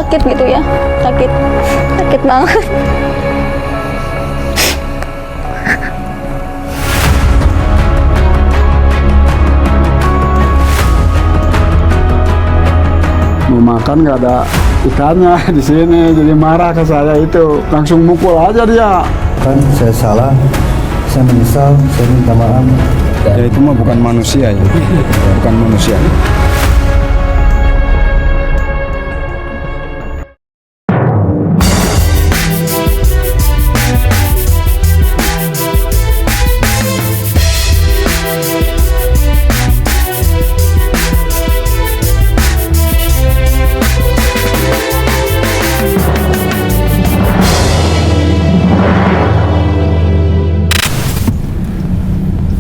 sakit gitu ya, sakit banget. Mau makan nggak ada ikannya di sini, jadi marah ke saya, itu langsung mukul aja dia. Kan saya salah, saya menyesal, saya minta maaf. Ya itu mah bukan manusia ya, bukan manusia.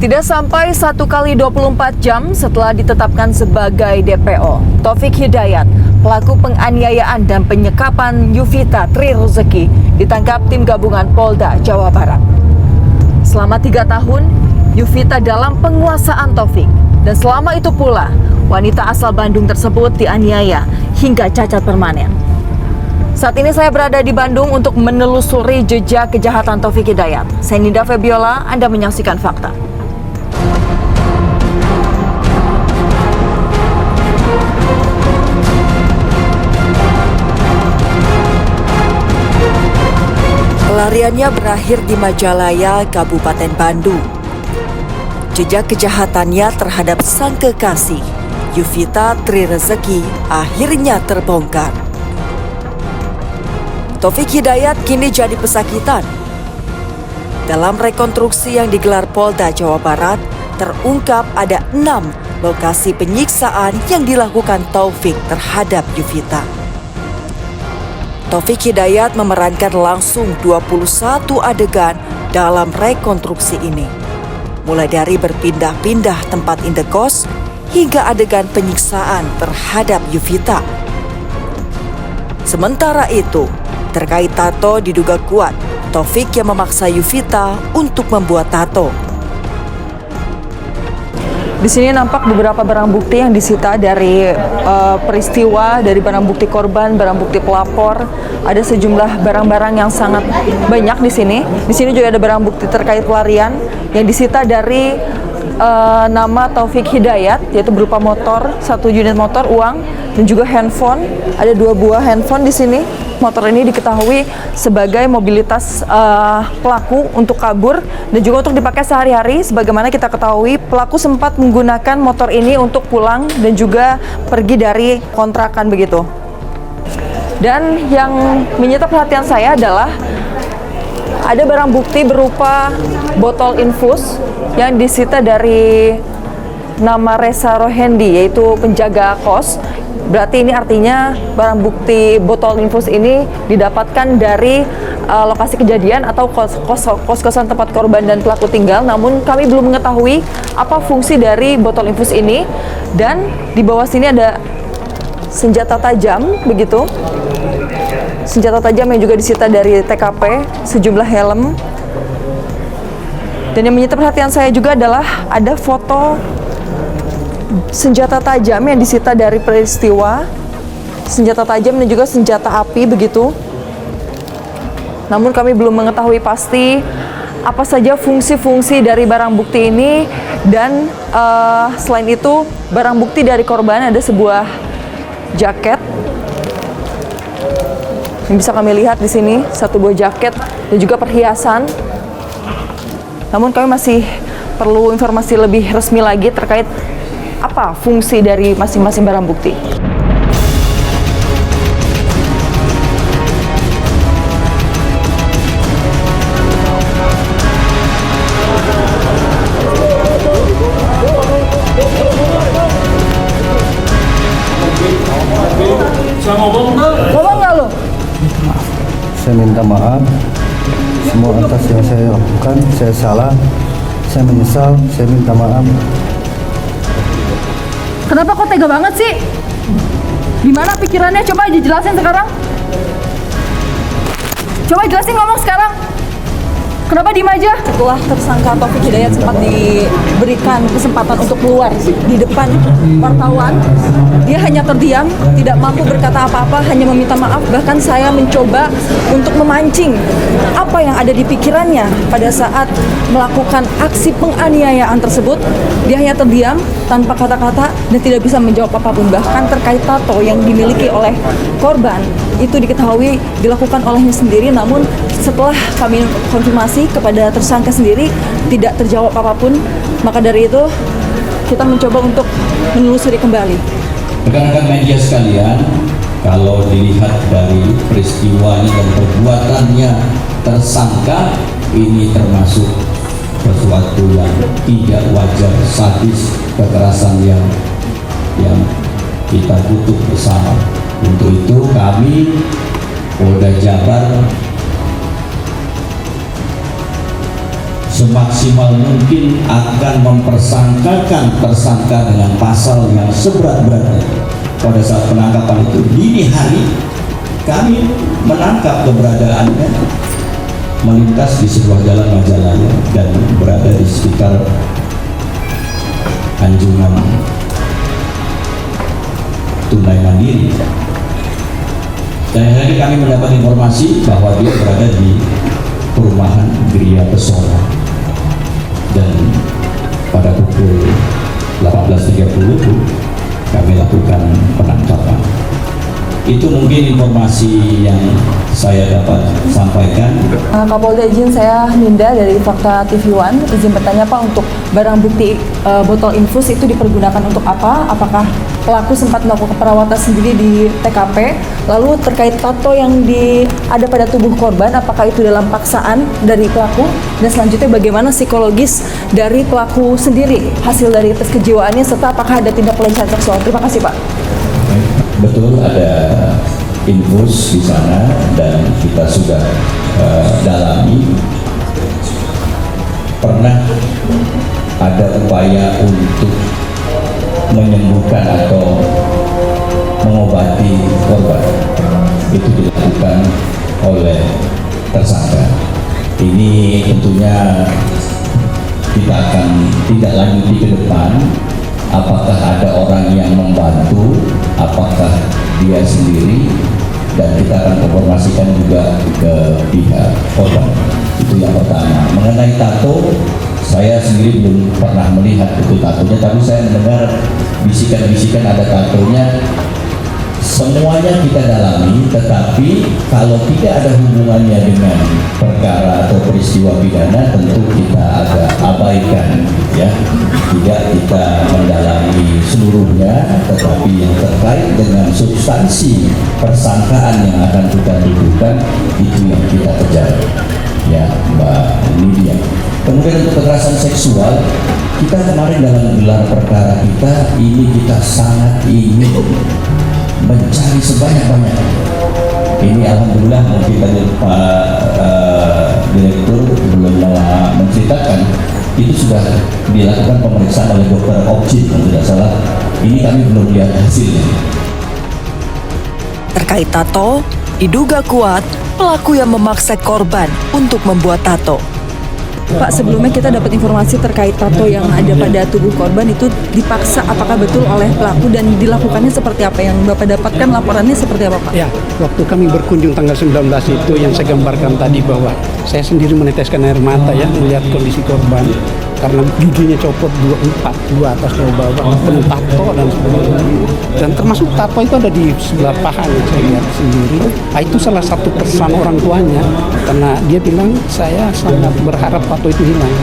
Tidak sampai 1 kali 24 jam setelah ditetapkan sebagai DPO, Taufik Hidayat, pelaku penganiayaan dan penyekapan Yuvita Tri Rezeki, ditangkap tim gabungan Polda Jawa Barat. Selama 3 tahun, Yuvita dalam penguasaan Taufik, dan selama itu pula wanita asal Bandung tersebut dianiaya hingga cacat permanen. Saat ini saya berada di Bandung untuk menelusuri jejak kejahatan Taufik Hidayat. Saya Ninda Febiola, Anda menyaksikan Fakta. Pelariannya berakhir di Majalaya, Kabupaten Bandung. Jejak kejahatannya terhadap sang kekasih, Yuvita Tri Rezeki, akhirnya terbongkar. Taufik Hidayat kini jadi pesakitan. Dalam rekonstruksi yang digelar Polda Jawa Barat, terungkap ada 6 lokasi penyiksaan yang dilakukan Taufik terhadap Yuvita. Taufik Hidayat memerankan langsung 21 adegan dalam rekonstruksi ini. Mulai dari berpindah-pindah tempat indekos hingga adegan penyiksaan terhadap Yuvita. Sementara itu, terkait tato diduga kuat, Taufik yang memaksa Yuvita untuk membuat tato. Di sini nampak beberapa barang bukti yang disita dari peristiwa, dari barang bukti korban, barang bukti pelapor. Ada sejumlah barang-barang yang sangat banyak di sini. Di sini juga ada barang bukti terkait pelarian yang disita dari nama Taufik Hidayat, yaitu berupa motor, 1 unit motor, uang, dan juga handphone. Ada 2 buah handphone di sini. Motor ini diketahui sebagai mobilitas pelaku untuk kabur dan juga untuk dipakai sehari-hari. Sebagaimana kita ketahui, pelaku sempat menggunakan motor ini untuk pulang dan juga pergi dari kontrakan begitu. Dan yang menyita perhatian saya adalah ada barang bukti berupa botol infus yang disita dari nama Reza Rohendi, yaitu penjaga kos. Berarti ini artinya barang bukti botol infus ini didapatkan dari lokasi kejadian atau kos-kosan tempat korban dan pelaku tinggal. Namun kami belum mengetahui apa fungsi dari botol infus ini. Dan di bawah sini ada senjata tajam begitu. Senjata tajam yang juga disita dari TKP, sejumlah helm. Dan yang menyita perhatian saya juga adalah ada foto senjata tajam yang disita dari peristiwa, senjata tajam dan juga senjata api begitu. Namun kami belum mengetahui pasti apa saja fungsi-fungsi dari barang bukti ini. Dan selain itu, barang bukti dari korban ada sebuah jaket yang bisa kami lihat di sini, 1 buah jaket dan juga perhiasan. Namun kami masih perlu informasi lebih resmi lagi terkait apa fungsi dari masing-masing barang bukti. Ngomong nggak lo? Saya minta maaf semua atas yang saya lakukan. Saya salah, saya menyesal, saya minta maaf. Kenapa kok tega banget sih? Gimana pikirannya? Coba dijelasin sekarang. Coba jelasin, ngomong sekarang. Kenapa diem aja? Setelah tersangka Taufik Hidayat sempat diberikan kesempatan untuk keluar di depan wartawan, dia hanya terdiam, tidak mampu berkata apa-apa, hanya meminta maaf. Bahkan saya mencoba untuk memancing apa yang ada di pikirannya pada saat melakukan aksi penganiayaan tersebut. Dia hanya terdiam tanpa kata-kata dan tidak bisa menjawab apapun. Bahkan terkait tato yang dimiliki oleh korban, itu diketahui dilakukan olehnya sendiri, namun setelah kami konfirmasi kepada tersangka sendiri tidak terjawab apapun. Maka dari itu kita mencoba untuk menelusuri kembali. Rekan-rekan media sekalian, kalau dilihat dari peristiwanya dan perbuatannya tersangka, ini termasuk sesuatu yang tidak wajar, sadis, kekerasan yang kita kutuk bersama. Untuk itu kami Polda Jabar semaksimal mungkin akan mempersangkakan tersangka dengan pasal yang seberat-beratnya. Pada saat penangkapan itu dini hari kami menangkap keberadaannya melintas di sebuah jalan Majalaya dan berada di sekitar Anjungan Tunai Mandiri. Dan hari kami mendapat informasi bahwa dia berada di perumahan Gria Pesona, dan pada pukul 18.30 kami lakukan penangkapan. Itu mungkin informasi yang saya dapat sampaikan. Kapolda, izin saya Ninda dari Fakta TV One. Izin bertanya Pak, untuk barang bukti botol infus itu dipergunakan untuk apa? Apakah pelaku sempat melakukan perawatan sendiri di TKP? Lalu terkait tato yang ada pada tubuh korban, apakah itu dalam paksaan dari pelaku? Dan selanjutnya bagaimana psikologis dari pelaku sendiri hasil dari tes kejiwaannya, serta apakah ada tindak pelecehan seksual? Terima kasih Pak. Betul, ada infus di sana dan kita sudah dalami. Pernah ada upaya untuk menyembuhkan atau mengobati korban, itu dilakukan oleh tersangka. Ini tentunya kita akan tidak lanjuti ke depan. Apakah ada orang yang membantu, apakah dia sendiri, dan kita akan informasikan juga ke pihak korban. Itu yang pertama. Mengenai tato, saya sendiri belum pernah melihat itu tatonya, tapi saya mendengar bisikan-bisikan ada tatonya. Semuanya kita dalami, tetapi kalau tidak ada hubungannya dengan perkara atau peristiwa pidana, tentu kita agak abaikan, ya. Tidak kita mendalami seluruhnya, tetapi yang terkait dengan substansi persangkaan yang akan kita tuduhkan, itu yang kita kejar, ya Mbak Lydia. Kemudian untuk kekerasan seksual, kita kemarin dalam gelar perkara kita sangat ingin mencari sebanyak-banyaknya. Ini alhamdulillah mungkin tadi Pak Direktur belum menceritakan, itu sudah dilakukan pemeriksaan oleh dokter objek kalau tidak salah. Ini kami belum lihat hasilnya. Terkait tato, diduga kuat pelaku yang memaksa korban untuk membuat tato. Pak, sebelumnya kita dapat informasi terkait tato yang ada pada tubuh korban itu dipaksa, apakah betul oleh pelaku dan dilakukannya seperti apa? Yang Bapak dapatkan laporannya seperti apa Pak? Ya, waktu kami berkunjung tanggal 19 itu yang saya gambarkan tadi, bahwa saya sendiri meneteskan air mata ya melihat kondisi korban karena giginya copot dua atas dua bawah, penuh tato dan sebagainya. Dan termasuk tato itu ada di sebelah paha yang saya lihat sendiri. Itu salah satu pesan orang tuanya, karena dia bilang saya sangat berharap tato itu hilang.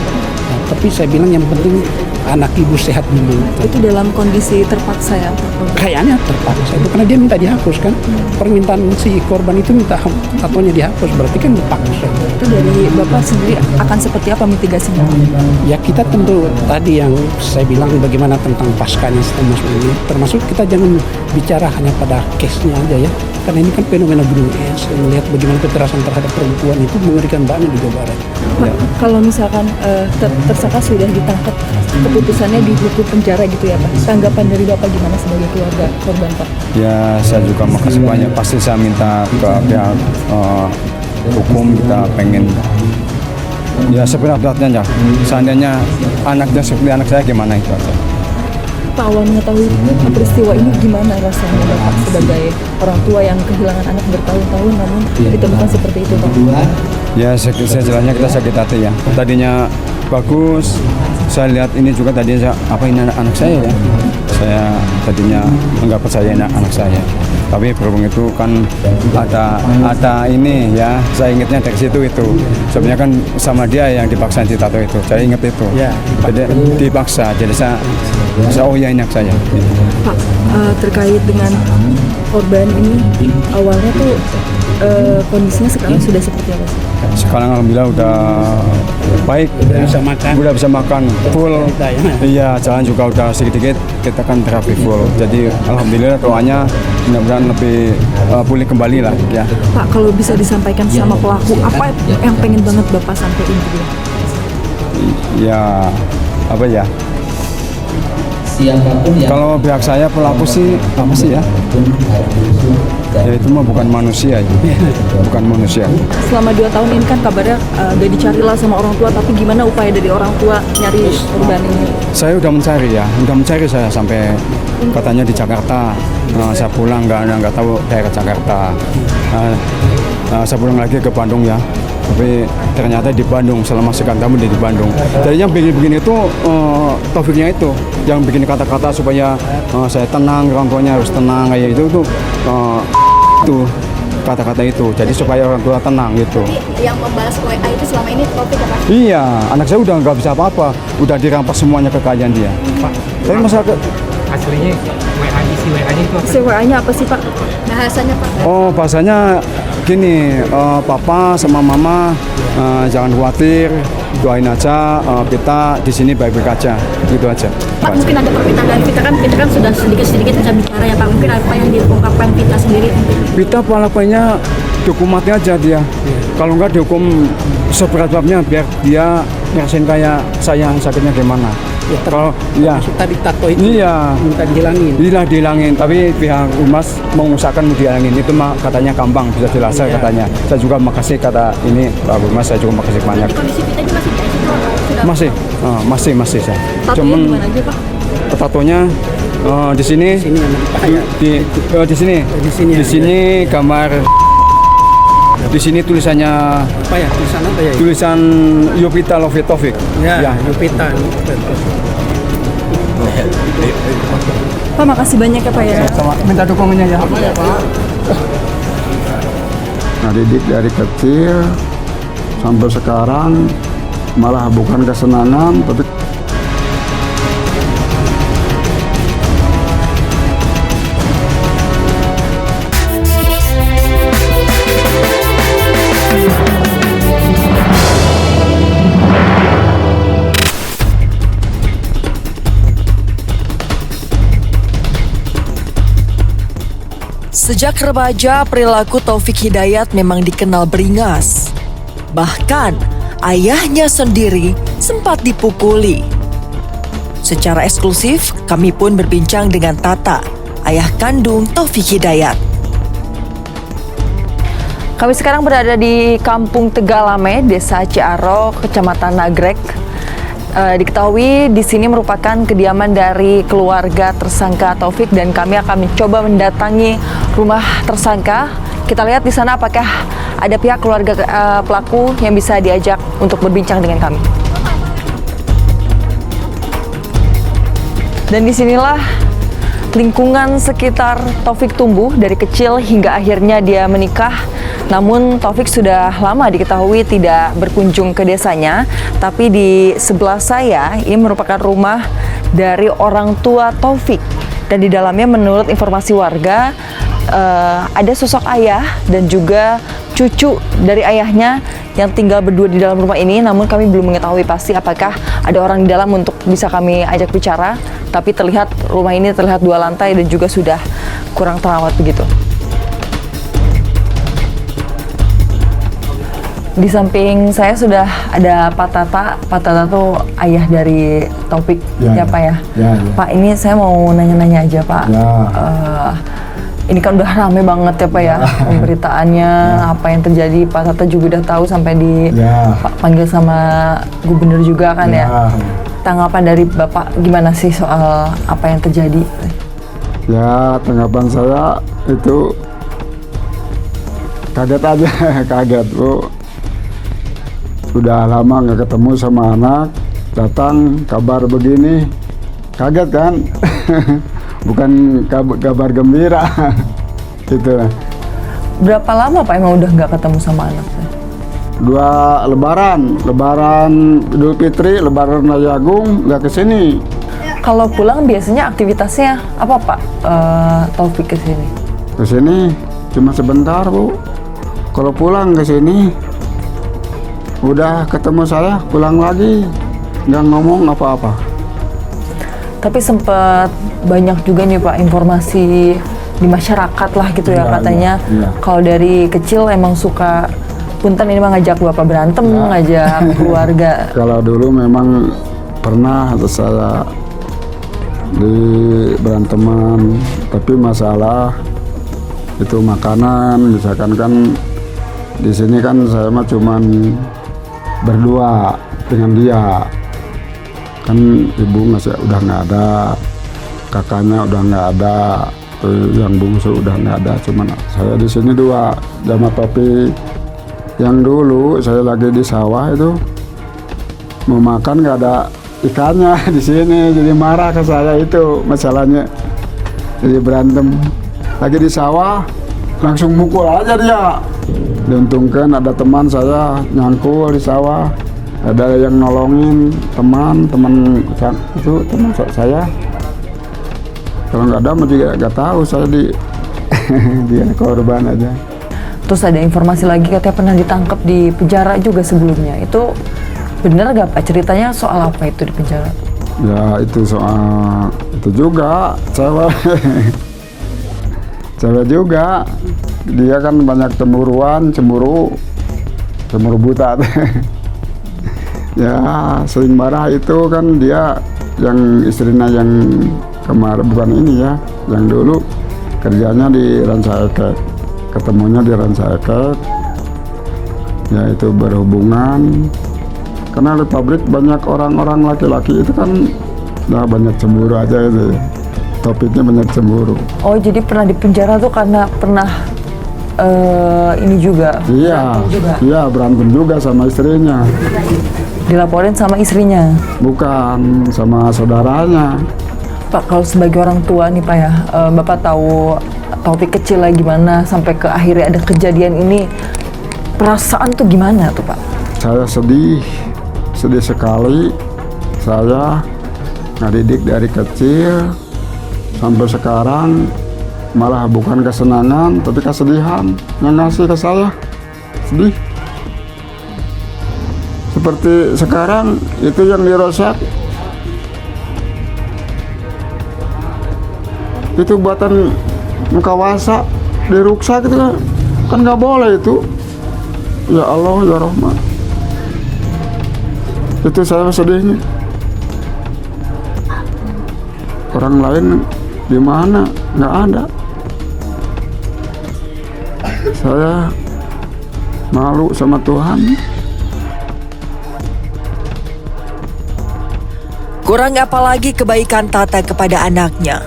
Nah, tapi saya bilang yang penting anak ibu sehat dulu. Itu dalam kondisi terpaksa ya? Kayaknya terpaksa itu, karena dia minta dihapus kan. Permintaan si korban itu minta tatonya dihapus, berarti kan dipaksa. Itu dari Bapak sendiri akan seperti apa mitigasinya? Ya kita tentu tadi yang saya bilang bagaimana tentang paskanya termasuk ini, termasuk kita jangan bicara hanya pada case-nya aja ya, karena ini kan fenomena gunung es. Melihat bagaimana kekerasan terhadap perempuan itu mengerikan banget di Jawa Barat. Pak, kalau misalkan tersangka sudah ditangkap, keputusannya dihukum penjara gitu ya Pak, tanggapan dari Bapak gimana sebagai keluarga korban Pak? Ya saya juga makasih banyak, pasti saya minta ke pihak hukum, kita pengen Ya seberat-beratnya ya. Seandainya anaknya seperti anak saya gimana itu aja. Pak, awal mengetahui peristiwa ini gimana rasanya Bapak sebagai orang tua yang kehilangan anak bertahun-tahun namun ditemukan seperti itu, Pak? Ya sejelasnya kita sakit hati ya. Tadinya bagus, saya lihat ini juga tadinya apa ini anak saya ya. Saya tadinya nggak percaya anak saya. Tapi berhubung itu kan ada ini ya, saya ingatnya dari situ itu. Sebenarnya kan sama dia yang dipaksa ditato itu. Saya ingat itu. Ya, Jadi dipaksa. Jadi saya oh ya anak saya. Pak, terkait dengan korban ini, awalnya tuh kondisinya sekarang sudah seperti apa sih? Sekarang alhamdulillah udah baik, Udah bisa makan. udah bisa makan full. Iya, jalan juga udah sedikit-sedikit kita kan terapi full. Jadi alhamdulillah doanya mudah-mudahan lebih pulih kembali lah ya. Pak, kalau bisa disampaikan sama pelaku, apa yang pengen banget Bapak sampaikan ke dia? Ya apa ya? Siapapun yang Kalau pihak saya pelaku sih apa sih ya? Ya itu mah bukan manusia ya. Bukan manusia. Selama 2 tahun ini kan kabarnya gak dicari lah sama orang tua, tapi gimana upaya dari orang tua nyari korban ini? Saya udah mencari ya, udah mencari saya sampai katanya di Jakarta. Saya pulang nggak tahu daerah Jakarta. Saya pulang lagi ke Bandung ya. Tapi ternyata di Bandung selama sekian tahun di Bandung. Jadi yang bikin itu Taufiknya itu, yang bikin kata-kata supaya saya tenang, orang tuanya harus tenang kayak itu tuh itu kata-kata itu. Jadi supaya orang tua tenang gitu. Yang membalas WA itu selama ini Taufik apa? Iya, anak saya udah nggak bisa apa-apa, udah dirampas semuanya kekayaan dia. Tapi masalah Aslinya WA isi WA-nya itu apa? Isi WA-nya apa sih, Pak? Bahasanya Pak? oh bahasanya gini, papa sama mama jangan khawatir, doain aja, kita di sini baik-baik aja, gitu aja. Pak, mungkin ada permintaan dari Vita kan sudah sedikit-sedikit bisa bicara ya Pak. Mungkin apa yang diungkapkan Vita sendiri? Kita palapanya dihukum mati aja dia. Kalau nggak dihukum seberat-beratnya biar dia ngerasain kayak saya sakitnya gimana. Ya, Kalau ya tadi tato itu iya minta dihilangin. dihilangin, tapi pihak Humas mengusahakan mau dihilangin itu mah katanya gampang bisa dilaksanakan katanya. Saya juga makasih kata ini Pak Humas, saya juga makasih banyak. Kondisi Vita ini masih di ICU sudah Masih saya. Tatonya gimana aja, Pak? Tatonya di sini, Sini yang pakai. di sini, Di sini, gambar. Di sini tulisannya Apa ya? Tulisan apa ya? tulisan Yopita Love Taufik. Ya, Yupita. Pak, makasih banyak ya Pak ya. Sama minta dukungannya ya. Nah, didik dari kecil sampai sekarang malah bukan kesenangan tapi Sejak remaja, perilaku Taufik Hidayat memang dikenal beringas. Bahkan, ayahnya sendiri sempat dipukuli. Secara eksklusif, kami pun berbincang dengan Tata, ayah kandung Taufik Hidayat. Kami sekarang berada di Kampung Tegalame, Desa Ciaro, Kecamatan Nagrek. Diketahui di sini merupakan kediaman dari keluarga tersangka Taufik dan kami akan mencoba mendatangi rumah tersangka. Kita lihat di sana apakah ada pihak keluarga pelaku yang bisa diajak untuk berbincang dengan kami. Dan disinilah lingkungan sekitar Taufik tumbuh dari kecil hingga akhirnya dia menikah. Namun Taufik sudah lama diketahui tidak berkunjung ke desanya, tapi di sebelah saya ini merupakan rumah dari orang tua Taufik. Dan di dalamnya menurut informasi warga ada sosok ayah dan juga cucu dari ayahnya yang tinggal berdua di dalam rumah ini. Namun kami belum mengetahui pasti apakah ada orang di dalam untuk bisa kami ajak bicara. Tapi terlihat rumah ini terlihat 2 lantai dan juga sudah kurang terawat begitu. Di samping saya sudah ada Pak Tata. Pak Tata tuh ayah dari Taufik, ya Pak ya? Ya. Pak, ini saya mau nanya-nanya aja Pak. Ya. Ini kan udah rame banget ya Pak ya pemberitaannya, apa yang terjadi. Pak Tata juga udah tahu sampai dipanggil sama gubernur juga kan ya. Tanggapan dari Bapak gimana sih soal apa yang terjadi? Ya, tanggapan saya itu kaget aja, kaget Bu. Udah lama nggak ketemu sama anak, datang kabar begini, kaget kan? Bukan kabar gembira, gitu. Berapa lama Pak emang udah nggak ketemu sama anak? 2 lebaran Idul Fitri, lebaran Raya Agung nggak kesini. Kalau pulang biasanya aktivitasnya apa Pak Taufik kesini? Kesini cuma sebentar Bu. Kalau pulang ke sini udah ketemu saya, pulang lagi, nggak ngomong apa-apa. Tapi sempat banyak juga nih Pak informasi di masyarakat lah gitu ya, katanya kalau dari kecil emang suka punten ini mah ngajak Bapak berantem, ngajak keluarga. Kalau dulu memang pernah saya di beranteman, tapi masalah itu makanan, misalkan kan di sini kan saya mah cuman berdua dengan dia, kan ibu masih udah nggak ada, kakaknya udah nggak ada, yang bungsu udah nggak ada, cuman saya di sini 2 sama Topi. Yang dulu saya lagi di sawah itu mau makan nggak ada ikannya di sini, jadi marah ke saya, itu masalahnya. Jadi berantem lagi di sawah, langsung mukul aja dia. Diuntungkan ada teman saya nyangkul di sawah, ada yang nolongin, teman itu teman saya. Kalau nggak ada juga nggak tahu, saya dia korban aja. Terus ada informasi lagi katanya pernah ditangkap di penjara juga sebelumnya. Itu bener gak Pak? Ceritanya soal apa itu di penjara? Ya itu soal itu juga cewek juga. Dia kan banyak cemburu buta. Ya sering marah itu kan dia, yang istrinya yang kemarin, bukan ini ya, yang dulu kerjanya di Rancaekek, ketemunya di Rancaekek. Ya itu berhubungan, karena di pabrik banyak orang-orang laki-laki itu kan, nah banyak cemburu aja itu. Topiknya banyak cemburu. Oh jadi pernah di penjara tuh karena pernah ini juga? Iya berantem juga sama istrinya. Dilaporin sama istrinya? Bukan, sama saudaranya. Pak, kalau sebagai orang tua nih Pak ya, Bapak tahu Taufik kecil lah gimana sampai ke akhirnya ada kejadian ini, perasaan tuh gimana tuh Pak? Saya sedih sekali. Saya ngedidik dari kecil sampai sekarang, malah bukan kesenangan tapi kesedihan yang ngasih ke saya. Sedih. Seperti sekarang itu yang dirusak, itu buatan Mukawasa, diruksak itu kan nggak boleh itu. Ya Allah ya Rahman, itu saya sedihnya. Orang lain di mana nggak ada, saya malu sama Tuhan. Kurang apalagi kebaikan Tata kepada anaknya.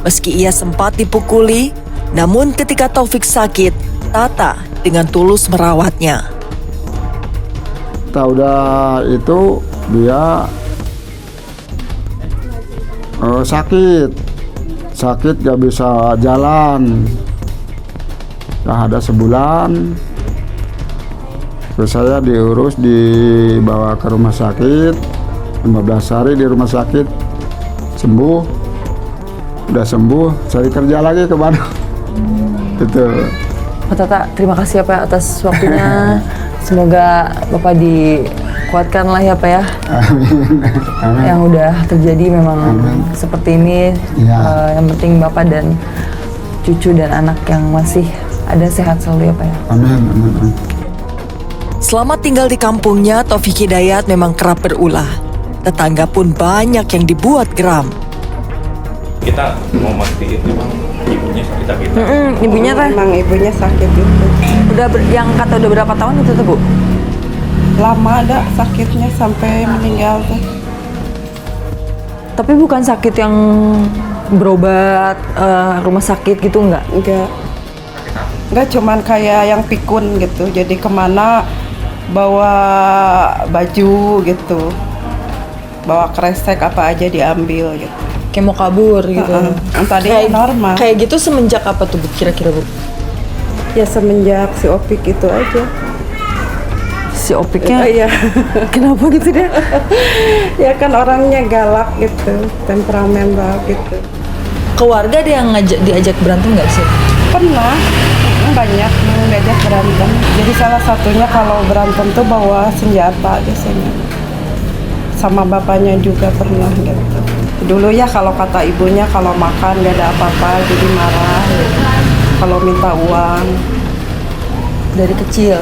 Meski ia sempat dipukuli, namun ketika Taufik sakit, Tata dengan tulus merawatnya. Udah itu dia sakit gak bisa jalan. Nah, ada sebulan, terus saya diurus, dibawa ke rumah sakit, 15 hari di rumah sakit, sembuh. Udah sembuh, cari kerja lagi ke Bandung. Gitu. Pak Tata, terima kasih ya Pak atas waktunya. Semoga Bapak dikuatkan lah ya Pak ya. Amin. Amin. Yang udah terjadi memang seperti ini. Ya. Yang penting Bapak dan cucu dan anak yang masih ada sehat selalu ya Pak ya. Amin. Amin. Selama tinggal di kampungnya, Taufik Hidayat memang kerap berulah. Tetangga pun banyak yang dibuat geram. Kita mau mastiin memang Ibunya sakit. Ibunya teh Emang ibunya sakit itu. yang kata udah berapa tahun itu tuh Bu? Lama ada sakitnya sampai meninggal teh. Tapi bukan sakit yang berobat rumah sakit gitu enggak? Enggak cuman kayak yang pikun gitu. Jadi kemana bawa baju gitu. Bawa kresek apa aja diambil gitu. Kayak mau kabur gitu. Yang tadinya normal. Kayak gitu semenjak apa tuh Bu kira-kira Bu? Ya semenjak si Opik itu aja. Si Opiknya? Iya. Kenapa gitu dia? Ya kan orangnya galak gitu, temperamental gitu. Keluarga ada yang diajak berantem nggak sih? Pernah, banyak yang diajak berantem. Jadi salah satunya kalau berantem tuh bawa senjata biasanya. Sama bapaknya juga pernah gitu. Dulu ya kalau kata ibunya kalau makan gak ada apa-apa jadi marah gitu. Kalau minta uang. Dari kecil?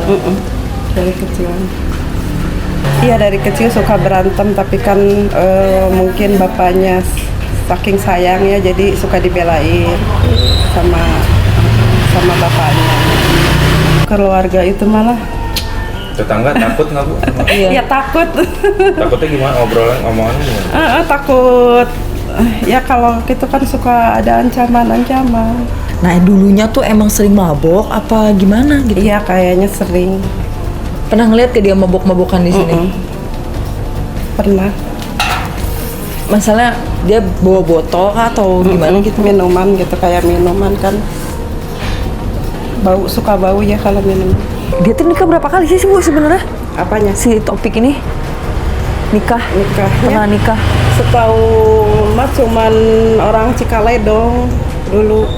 Dari kecil. Iya dari kecil suka berantem tapi kan mungkin bapaknya saking sayangnya jadi suka dibelain sama bapaknya. Keluarga itu malah Tetangga takut nggak Bu? ya takut. Takutnya gimana ngomongannya gimana? Takut. Ya kalau gitu kan suka ada ancaman-ancaman. Nah dulunya tuh emang sering mabok apa gimana gitu? Iya kayaknya sering. Pernah ngeliat ke dia mabok-mabokan di sini? Pernah. Masalah dia bawa botol atau gimana gitu? Minuman gitu kayak minuman kan. Suka bau ya kalau minum. Dia tuh nikah berapa kali sih Bu sebenarnya? Apanya? Si Topik ini nikah. Pernah nikah? Setahu mah cuman orang Cikaledong dulu.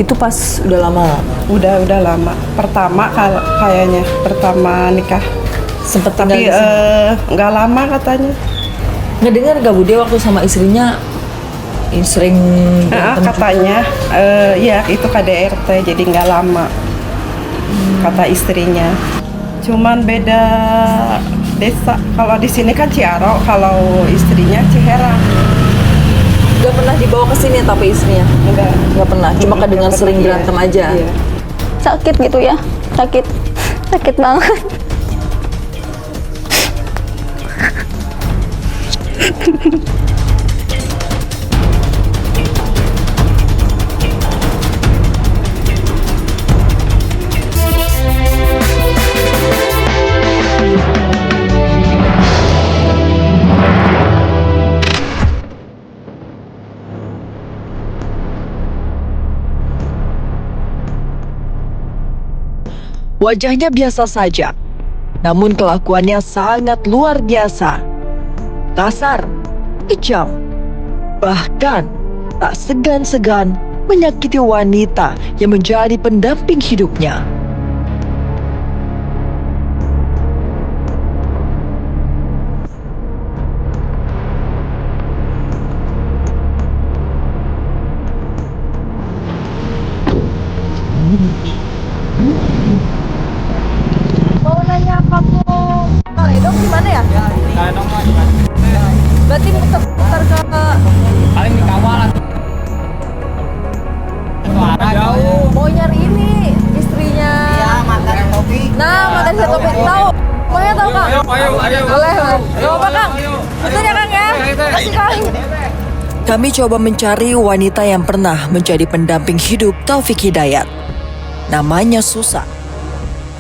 Itu pas udah lama? Udah lama. Pertama kayaknya pertama nikah. Sempet tapi nggak lama katanya. Ngedengar gak Bu dia waktu sama istrinya sering katanya ya itu KDRT jadi nggak lama. Kata istrinya. Cuman beda desa. Kalau di sini kan Ciaro, kalau istrinya Ciherang. Gak pernah dibawa ke sini tapi istrinya? Enggak pernah. Cuma kedengar sering berantem aja. Iya. Sakit gitu ya, sakit banget. Wajahnya biasa saja, namun kelakuannya sangat luar biasa. Kasar, kejam, bahkan tak segan-segan menyakiti wanita yang menjadi pendamping hidupnya. Mau nanya kamu Kang Edong di mana ya? Berarti muter ke Paling di kawalan. Jauh. mau nyari ini istrinya. Iya, mantan Topik. Nah, mantan si Topik tahu. Pokoknya tahu Kang. Ayo. Boleh. Gak apa Kang. Itu ya Kang ya. Kasih Kang. Kami coba mencari wanita yang pernah menjadi pendamping hidup Taufik Hidayat. Namanya Susan.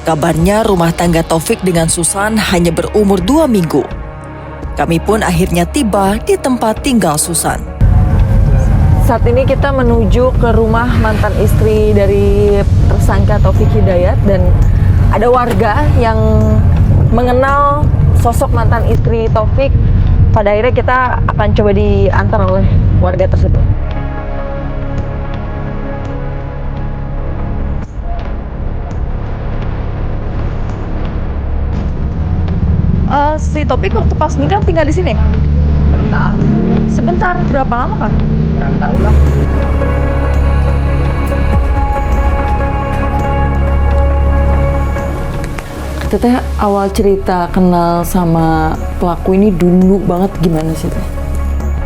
Kabarnya rumah tangga Taufik dengan Susan hanya berumur 2 minggu. Kami pun akhirnya tiba di tempat tinggal Susan. Saat ini kita menuju ke rumah mantan istri dari tersangka Taufik Hidayat dan ada warga yang mengenal sosok mantan istri Taufik. Pada akhirnya kita akan coba diantar oleh warga tersebut. Si Topik waktu pas nikah tinggal di sini? Sebentar. Berapa lama kan? Kurang tahu lah. Teteh awal cerita kenal sama pelaku ini dulu banget gimana sih Teh?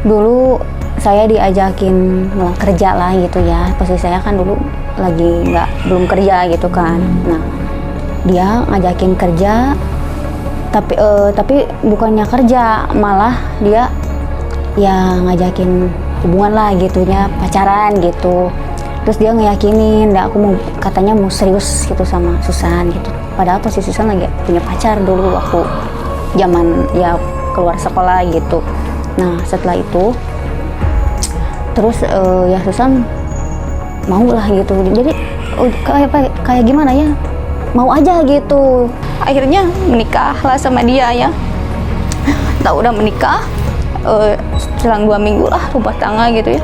Dulu saya diajakin kerja lah gitu ya. Posisi saya kan dulu lagi belum kerja gitu kan. Nah, dia ngajakin kerja, tapi bukannya kerja, malah dia ya ngajakin hubungan lah gitunya, pacaran gitu. Terus dia ngeyakinin, katanya mau serius gitu sama Susan gitu. Padahal posisi Susan lagi punya pacar dulu waktu zaman ya keluar sekolah gitu. Nah setelah itu terus ya Susan mau lah gitu. Jadi kayak gimana ya, mau aja gitu. Akhirnya menikah lah sama dia ya. Tahu udah menikah, selang 2 minggu lah rumah tangga gitu ya.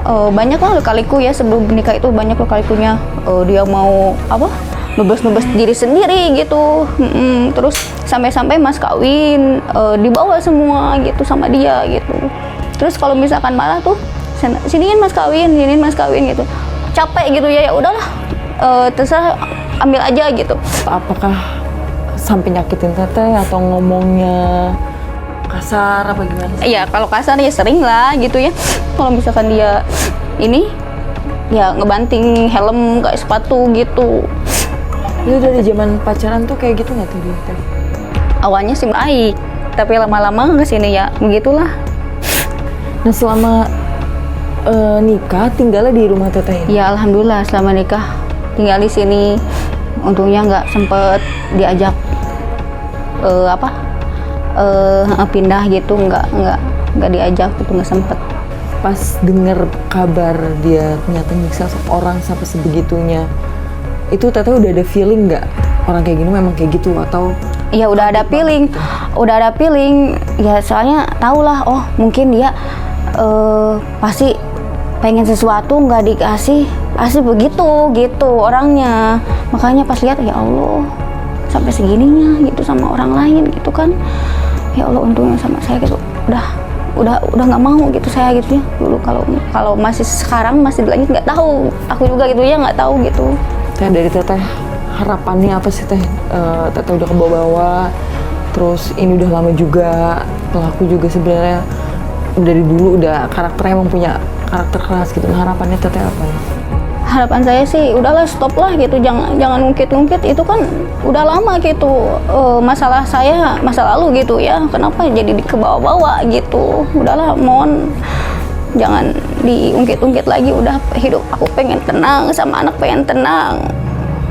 Banyak lah lika-liku ya, sebelum menikah itu banyak lika-likunya. Dia mau nubes diri sendiri gitu. Terus sampai mas kawin dibawa semua gitu sama dia gitu. Terus kalau misalkan marah tuh siniin mas kawin gitu. Capek gitu ya udahlah, terserah ambil aja gitu. Apakah sampai nyakitin teteh atau ngomongnya kasar apa gimana? Iya, kalau kasar ya sering lah gitu ya. Kalau misalkan dia ini ya ngebanting helm kayak sepatu gitu. Itu dari zaman pacaran tuh kayak gitu nggak tuh dia? Awalnya sih baik, tapi lama-lama kesini ya begitulah. Nah selama nikah tinggalnya di rumah teteh? Ya alhamdulillah selama nikah tinggal di sini. Untungnya nggak sempet diajak pindah gitu, nggak diajak gitu, nggak sempet. Pas denger kabar dia ternyata nyiksa orang sampai sebegitunya, itu teteh udah ada feeling nggak orang kayak gini memang kayak gitu atau? Iya udah ada feeling ya, soalnya tau lah, oh mungkin dia pasti pengen sesuatu nggak dikasih, pasti begitu gitu orangnya. Makanya pas lihat ya Allah sampai segininya gitu sama orang lain gitu kan. Ya Allah untungnya sama saya gitu, udah nggak mau gitu saya gitu ya. Dulu kalau masih sekarang masih lanjut nggak tahu, aku juga gitu ya nggak tahu gitu. Teh dari teteh harapannya apa sih teh? Teteh udah kebawa-bawa, terus ini udah lama juga, pelaku juga sebenarnya dari dulu udah karakternya emang punya karakter keras gitu. Nah, harapannya teteh apa? Harapan saya sih udahlah stop lah gitu, jangan ungkit-ungkit, itu kan udah lama gitu. Masalah saya masa lalu gitu ya, kenapa jadi kebawa-bawa gitu. Udahlah mohon jangan diungkit-ungkit lagi, udah hidup aku pengen tenang, sama anak pengen tenang,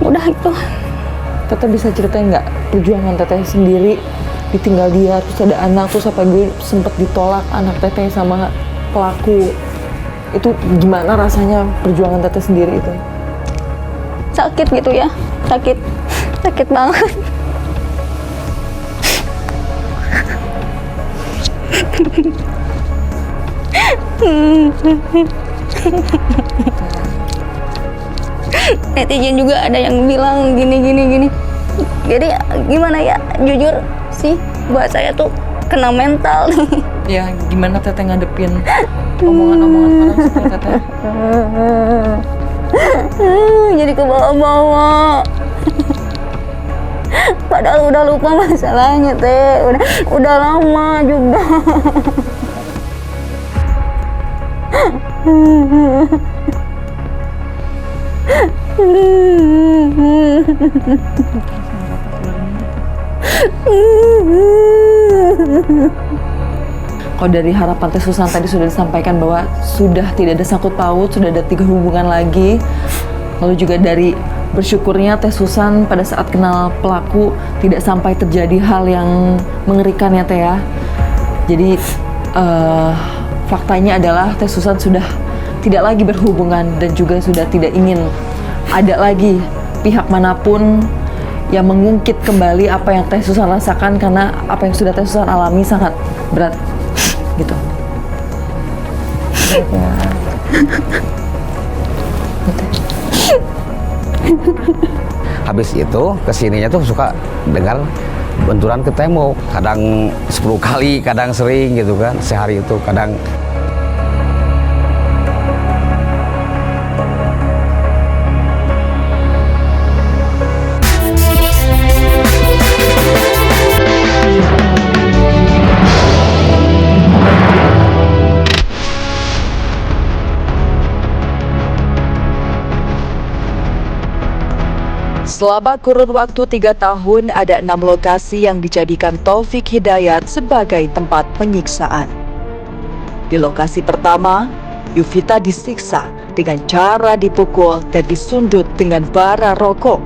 udah itu. Teteh bisa ceritain nggak perjuangan teteh sendiri ditinggal dia, terus ada anak, terus apa gue sempet ditolak anak teteh sama pelaku, itu gimana rasanya perjuangan teteh sendiri itu? Sakit gitu ya, sakit banget. Netizen juga ada yang bilang gini. Jadi gimana ya, jujur sih buat saya tuh kena mental nih. Ya gimana teteh ngadepin omongan-omongan orang seperti teteh? Jadi kebawa-bawa. Padahal udah lupa masalahnya teh, udah lama juga. Kalau dari harapan Teh Susan tadi sudah disampaikan bahwa sudah tidak ada sangkut paut, sudah ada 3 hubungan lagi. Lalu juga dari bersyukurnya Teh Susan pada saat kenal pelaku tidak sampai terjadi hal yang mengerikan ya Teh ya. Jadi faktanya adalah Teh Susan sudah tidak lagi berhubungan dan juga sudah tidak ingin ada lagi pihak manapun yang mengungkit kembali apa yang Teh Susan rasakan, karena apa yang sudah Teh Susan alami sangat berat gitu. Ya. Habis itu kesininya tuh suka dengar benturan ke tembok, kadang 10 kali, kadang sering gitu kan, sehari itu kadang. Selama kurun waktu 3 tahun, ada 6 lokasi yang dijadikan Taufik Hidayat sebagai tempat penyiksaan. Di lokasi pertama, Yovita disiksa dengan cara dipukul dan disundut dengan bara rokok.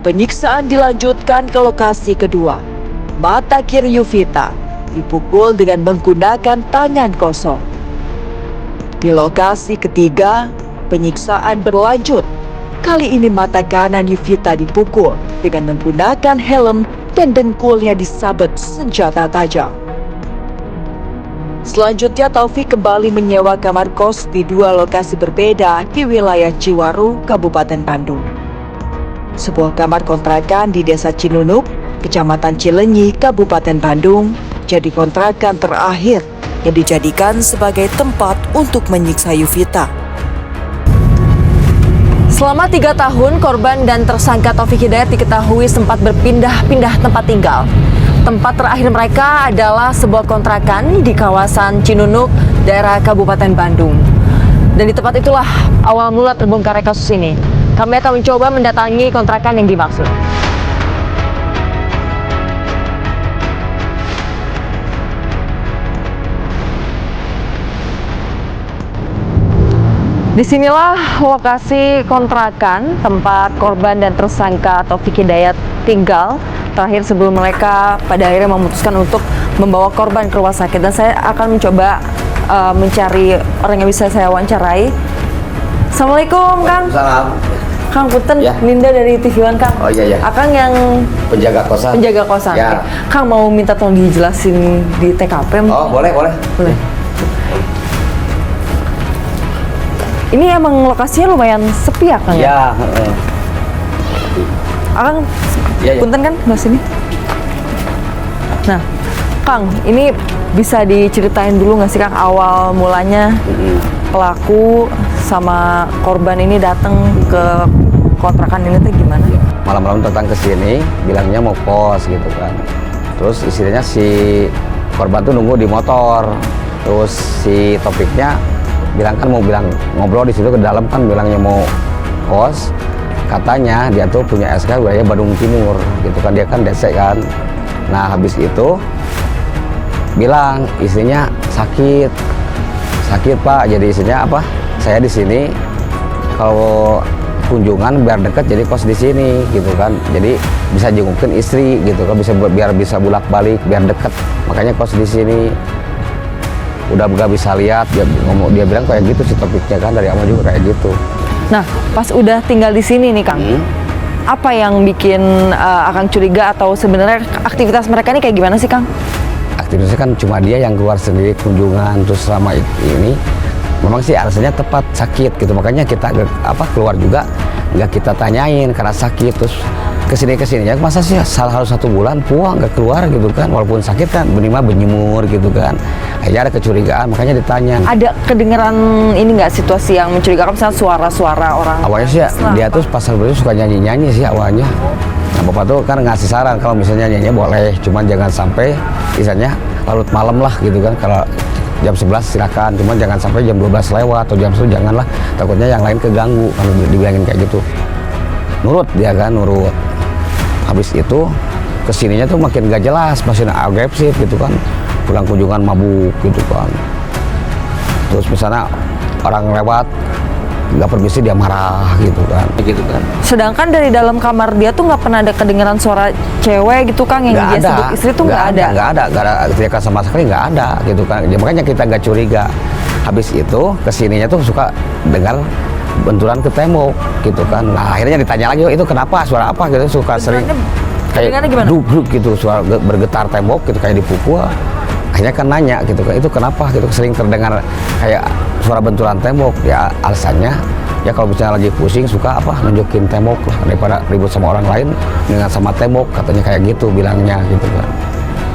Penyiksaan dilanjutkan ke lokasi kedua. Mata kiri Yovita dipukul dengan menggunakan tangan kosong. Di lokasi ketiga, penyiksaan berlanjut. Kali ini mata kanan Yovita dipukul dengan menggunakan helm dan dengkulnya disabet senjata tajam. Selanjutnya Taufik kembali menyewa kamar kos di 2 lokasi berbeda di wilayah Ciwaru, Kabupaten Bandung. Sebuah kamar kontrakan di Desa Cinunuk, Kecamatan Cilenyi, Kabupaten Bandung, jadi kontrakan terakhir yang dijadikan sebagai tempat untuk menyiksa Yovita. Selama 3 tahun, korban dan tersangka Taufik Hidayat diketahui sempat berpindah-pindah tempat tinggal. Tempat terakhir mereka adalah sebuah kontrakan di kawasan Cinunuk, daerah Kabupaten Bandung. Dan di tempat itulah awal mula terbongkarnya kasus ini. Kami akan mencoba mendatangi kontrakan yang dimaksud. Disinilah lokasi kontrakan tempat korban dan tersangka Taufik Hidayat tinggal terakhir sebelum mereka pada akhirnya memutuskan untuk membawa korban ke rumah sakit. Dan saya akan mencoba mencari orang yang bisa saya wawancarai. Assalamualaikum, Kang. Salam. Kang Punten, Ya. Ninda dari TV One, Kang. Oh iya. Akang yang Penjaga kosan. penjaga kosan. Ya. Oke. Kang mau minta tolong dijelasin di TKP. Oh boleh. Boleh. Ini emang lokasinya lumayan sepi ya, Kang? Ya. Akang, Ya. Punten kan di sini. Nah, Kang, ini bisa diceritain dulu nggak sih, Kang, awal mulanya pelaku sama korban ini datang ke kontrakan ini tuh gimana? Malam-malam datang ke sini, bilangnya mau kos gitu kan. Terus istrinya si korban tuh nunggu di motor. Terus si Topiknya bilang kan mau ngobrol di situ ke dalam kan, bilangnya mau kos. Katanya dia tuh punya SK wilayah Bandung Timur gitu kan, dia kan DC kan. Nah habis itu bilang istrinya sakit Pak, jadi istrinya apa? Saya di sini kalau kunjungan biar deket jadi kos di sini gitu kan, jadi bisa jengukin istri gitu kan, biar bisa bolak balik biar deket, makanya kos di sini. Udah nggak bisa lihat dia bilang kayak gitu sih Topiknya kan, dari awal juga kayak gitu. Nah, pas udah tinggal di sini nih, Kang, apa yang bikin Akang curiga atau sebenarnya aktivitas mereka ini kayak gimana sih, Kang? Aktivitasnya kan cuma dia yang keluar sendiri kunjungan, terus selama ini memang sih alasannya tepat sakit gitu, makanya kita keluar juga nggak kita tanyain karena sakit. Terus kesininya masa sih harus 1 bulan pulang nggak keluar gitu kan, walaupun sakit kan minimal berjemur gitu kan. Akhirnya ada kecurigaan, makanya ditanya. Ada kedengeran ini nggak situasi yang mencurigakan, misalnya suara-suara orang? Awalnya sih dia tuh pas sebelumnya suka nyanyi sih awalnya. Nah bapak tuh kan ngasih saran kalau misalnya nyanyi boleh, cuman jangan sampai misalnya larut malam lah gitu kan. Kalau jam 11 silakan, cuman jangan sampai jam 12 lewat atau jam 1 janganlah, takutnya yang lain keganggu kalau dibilangin kayak gitu. Nurut dia kan, nurut. Habis itu kesininya tuh makin gak jelas, masih agresif gitu kan, pulang kunjungan mabuk gitu kan. Terus misalnya orang lewat nggak permisi dia marah gitu kan. Sedangkan dari dalam kamar dia tuh nggak pernah ada kedengeran suara cewek gitu, Kang, yang dia sebut istri tuh nggak ada. Nggak ada teriakan sama sekali, nggak ada gitu kan. Ya, makanya kita nggak curiga. Habis itu kesininya tuh suka dengar benturan ke tembok gitu kan. Nah akhirnya ditanya lagi, itu kenapa, suara apa gitu, suka sering kayak duk gitu, suara bergetar tembok gitu kayak dipukul. Akhirnya kan nanya gitu kan, itu kenapa gitu, sering terdengar kayak suara benturan tembok. Ya alasannya ya kalau misalnya lagi pusing suka nunjukin tembok lah, daripada ribut sama orang lain dengan sama tembok, katanya kayak gitu bilangnya gitu kan.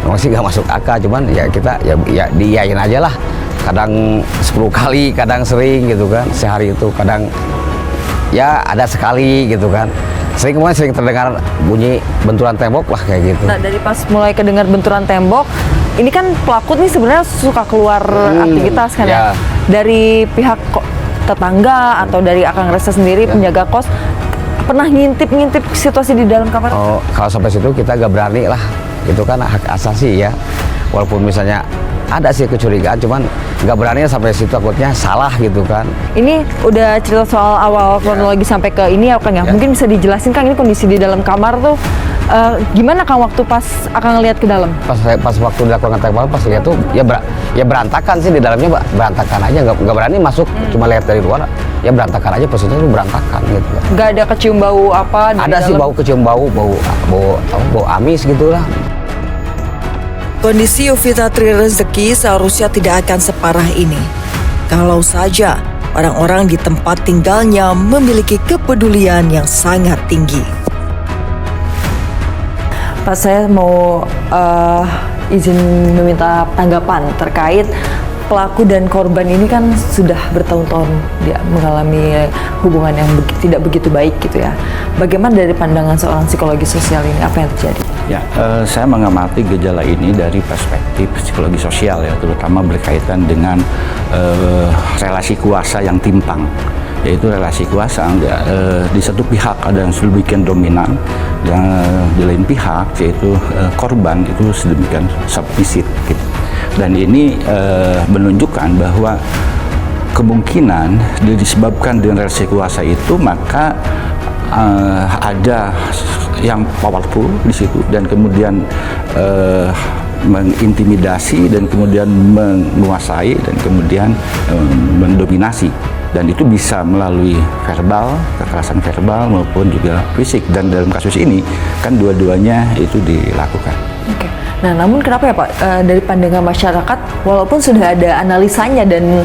Memang sih nggak masuk akal, cuman ya kita ya diiyain aja lah. Kadang 10 kali, kadang sering gitu kan, sehari itu kadang ya ada sekali gitu kan. Sering terdengar bunyi benturan tembok lah kayak gitu. Nah dari pas mulai kedengar benturan tembok, ini kan pelaku nih sebenarnya suka keluar aktivitas kan ya. Dari pihak tetangga atau dari Akang Resa sendiri penjaga kos, pernah ngintip situasi di dalam kamar? Oh, kalau sampai situ kita gak berani lah, itu kan hak asasi ya. Walaupun misalnya ada sih kecurigaan, cuman nggak berani sampai situ, takutnya salah gitu kan. Ini udah cerita soal awal kronologi sampai ke ini ya Kang ya. Mungkin bisa dijelasin Kang, ini kondisi di dalam kamar tuh gimana Kang waktu pas akan ngeliat ke dalam? Pas waktu dilakukan tembak, pas lihat tuh ya berantakan sih di dalamnya, berantakan aja, nggak berani masuk, cuma lihat dari luar ya berantakan aja, posisinya tuh berantakan gitu. Nggak ada kecium bau apa? Ada sih bau, kecium bau amis gitulah. Kondisi Yovita Tri Rezeki seharusnya tidak akan separah ini. Kalau saja orang-orang di tempat tinggalnya memiliki kepedulian yang sangat tinggi. Pak, saya mau izin meminta tanggapan terkait pelaku dan korban ini kan sudah bertahun-tahun dia mengalami hubungan yang tidak begitu baik gitu ya. Bagaimana dari pandangan seorang psikologi sosial ini, apa yang terjadi? Ya, saya mengamati gejala ini dari perspektif psikologi sosial ya, terutama berkaitan dengan relasi kuasa yang timpang. Yaitu relasi kuasa di satu pihak ada yang sedemikian dominan, dan di lain pihak yaitu korban itu sedemikian submisif gitu. Dan ini menunjukkan bahwa kemungkinan disebabkan dengan relasi kuasa itu, maka ada yang powerful di situ dan kemudian mengintimidasi dan kemudian menguasai dan kemudian mendominasi, dan itu bisa melalui verbal, kekerasan verbal maupun juga fisik, dan dalam kasus ini kan dua-duanya itu dilakukan. Oke. Nah, namun kenapa ya Pak, dari pandangan masyarakat, walaupun sudah ada analisanya dan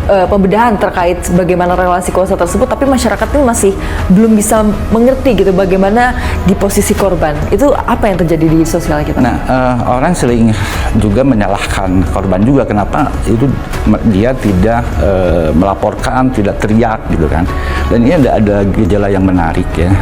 pembedahan terkait bagaimana relasi kuasa tersebut, tapi masyarakat ini masih belum bisa mengerti gitu bagaimana di posisi korban. Itu apa yang terjadi di sosial kita? Nah, orang sering juga menyalahkan korban juga, kenapa itu dia tidak melaporkan, tidak teriak gitu kan. Dan ini ada gejala yang menarik ya,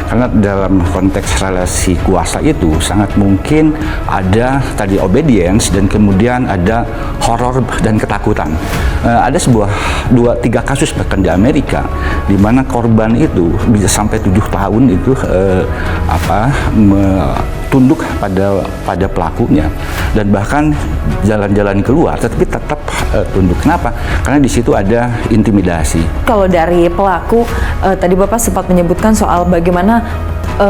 karena dalam konteks relasi kuasa itu sangat mungkin ada tadi obedience dan kemudian ada horor dan ketakutan. Ada 2-3 kasus bahkan di Amerika di mana korban itu bisa sampai 7 tahun itu tunduk pada pelakunya, dan bahkan jalan-jalan keluar tetapi tetap tunduk. Kenapa? Karena di situ ada intimidasi. Kalau dari pelaku, tadi Bapak sempat menyebutkan soal bagaimana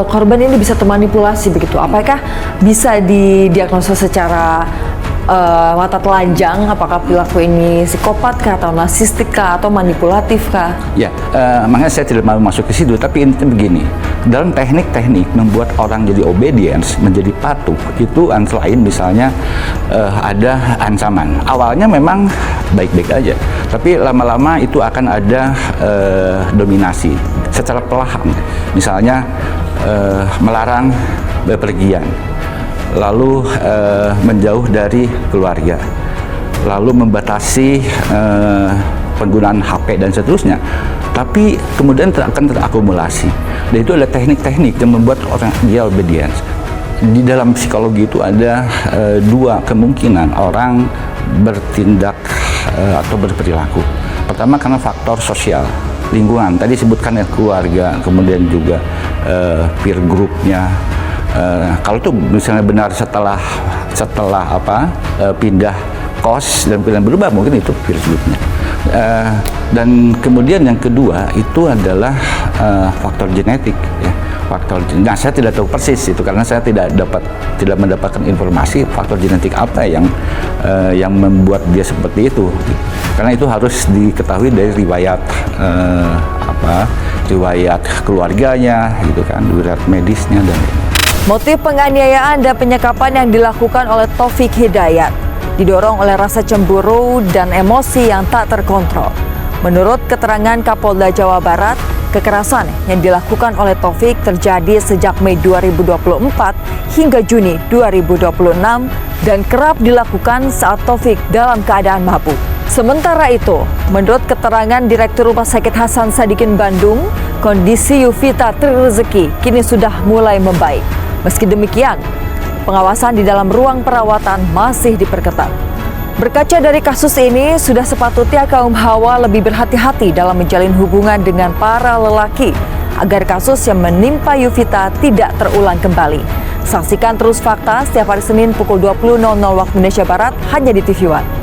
korban ini bisa termanipulasi begitu. Apakah bisa didiagnosa secara mata telanjang, apakah perilaku ini psikopat kah, atau narsistik kah, atau manipulatif kah? Ya, makanya saya tidak mau masuk ke situ, tapi intinya begini, dalam teknik-teknik membuat orang jadi obedience, menjadi patuh, itu antara lain misalnya ada ancaman. Awalnya memang baik-baik aja, tapi lama-lama itu akan ada dominasi secara perlahan. Misalnya melarang bepergian, lalu menjauh dari keluarga, lalu membatasi penggunaan HP dan seterusnya. Tapi kemudian akan terakumulasi, dan itu adalah teknik-teknik yang membuat orang dia obedience. Di dalam psikologi itu ada 2 kemungkinan orang bertindak atau berperilaku. Pertama karena faktor sosial, lingkungan, tadi sebutkan ya, keluarga, kemudian juga peer groupnya. Kalau itu misalnya benar setelah pindah kos dan kemudian berubah, mungkin itu peer groupnya. Dan kemudian yang kedua itu adalah faktor genetik ya. Nah, saya tidak tahu persis itu karena saya tidak mendapatkan informasi faktor genetik apa yang membuat dia seperti itu. Karena itu harus diketahui dari riwayat riwayat keluarganya gitu kan, riwayat medisnya dan Motif penganiayaan dan penyekapan yang dilakukan oleh Taufik Hidayat didorong oleh rasa cemburu dan emosi yang tak terkontrol. Menurut keterangan Kapolda Jawa Barat, kekerasan yang dilakukan oleh Taufik terjadi sejak Mei 2024 hingga Juni 2026 dan kerap dilakukan saat Taufik dalam keadaan mabuk. Sementara itu, menurut keterangan Direktur Rumah Sakit Hasan Sadikin Bandung, kondisi Yovita Tri Rezeki kini sudah mulai membaik. Meski demikian, pengawasan di dalam ruang perawatan masih diperketat. Berkaca dari kasus ini, sudah sepatutnya kaum hawa lebih berhati-hati dalam menjalin hubungan dengan para lelaki. agar kasus yang menimpa Yovita tidak terulang kembali. Saksikan terus Fakta setiap hari Senin pukul 20.00 waktu Indonesia Barat hanya di TV One.